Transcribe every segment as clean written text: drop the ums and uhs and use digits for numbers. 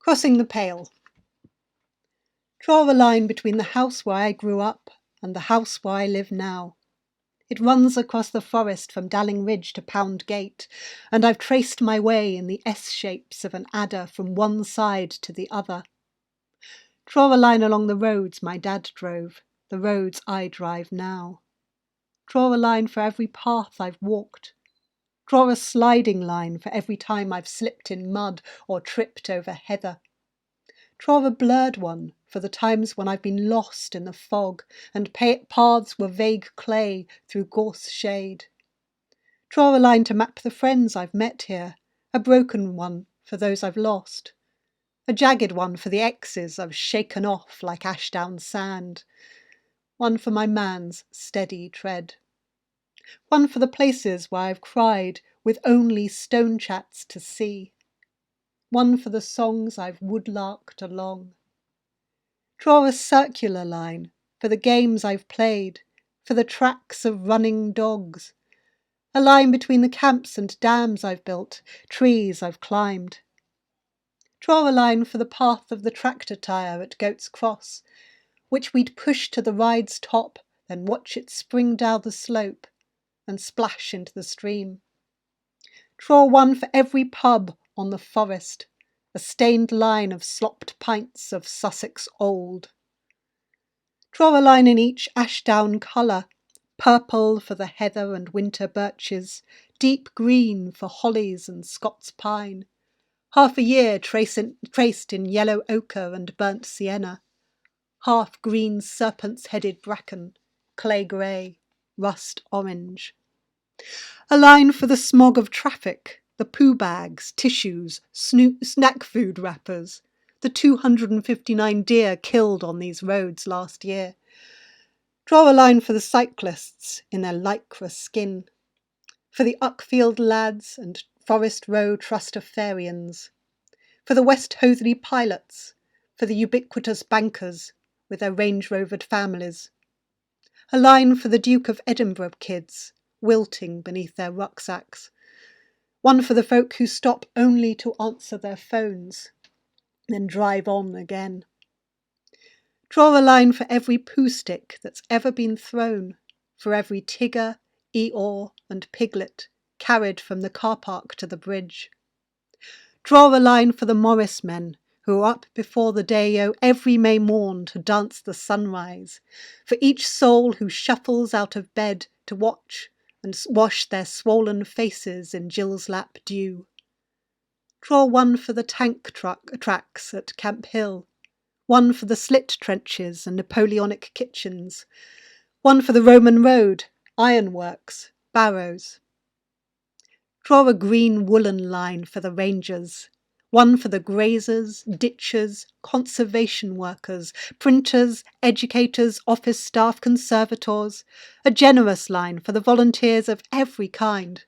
Crossing the Pale. Draw a line between the house where I grew up and the house where I live now. It runs across the forest from Dalling Ridge to Pound Gate, and I've traced my way in the S-shapes of an adder from one side to the other. Draw a line along the roads my dad drove, the roads I drive now. Draw a line for every path I've walked. Draw a sliding line for every time I've slipped in mud or tripped over heather. Draw a blurred one for the times when I've been lost in the fog and paths were vague clay through gorse shade. Draw a line to map the friends I've met here, a broken one for those I've lost, a jagged one for the exes I've shaken off like Ashdown sand, one for my man's steady tread. One for the places where I've cried with only stone chats to see. One for the songs I've woodlarked along. Draw a circular line for the games I've played, for the tracks of running dogs. A line between the camps and dams I've built, trees I've climbed. Draw a line for the path of the tractor tyre at Goat's Cross, which we'd push to the ride's top, then watch it spring down the slope and splash into the stream. Draw one for every pub on the forest, a stained line of slopped pints of Sussex old. Draw a line in each Ashdown colour, purple for the heather and winter birches, deep green for hollies and Scots pine, half a year traced in yellow ochre and burnt sienna, half green serpent's-headed bracken, clay grey, rust orange. A line for the smog of traffic, the poo bags, tissues, snack food wrappers, the 259 deer killed on these roads last year. Draw a line for the cyclists in their lycra skin, for the Uckfield lads and Forest Row Trustafarians, for the West Hoathly pilots, for the ubiquitous bankers with their Range Rovered families. A line for the Duke of Edinburgh kids, wilting beneath their rucksacks. One for the folk who stop only to answer their phones, then drive on again. Draw a line for every poo stick that's ever been thrown, for every Tigger, Eeyore and Piglet carried from the car park to the bridge. Draw a line for the Morris men who are up before the day-o every May morn to dance the sunrise, for each soul who shuffles out of bed to watch and wash their swollen faces in Jill's lap dew. Draw one for the tank tracks at Camp Hill, one for the slit trenches and Napoleonic kitchens, one for the Roman road, ironworks, barrows. Draw a green woolen line for the rangers, one for the grazers, ditchers, conservation workers, printers, educators, office staff, conservators, a generous line for the volunteers of every kind,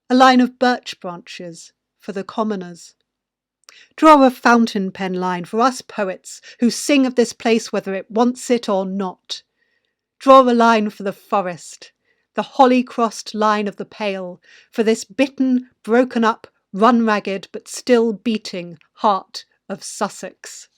a line of birch branches for the commoners. Draw a fountain pen line for us poets who sing of this place whether it wants it or not. Draw a line for the forest, the holly-crossed line of the Pale, for this bitten, broken up, run-ragged but still beating heart of Sussex.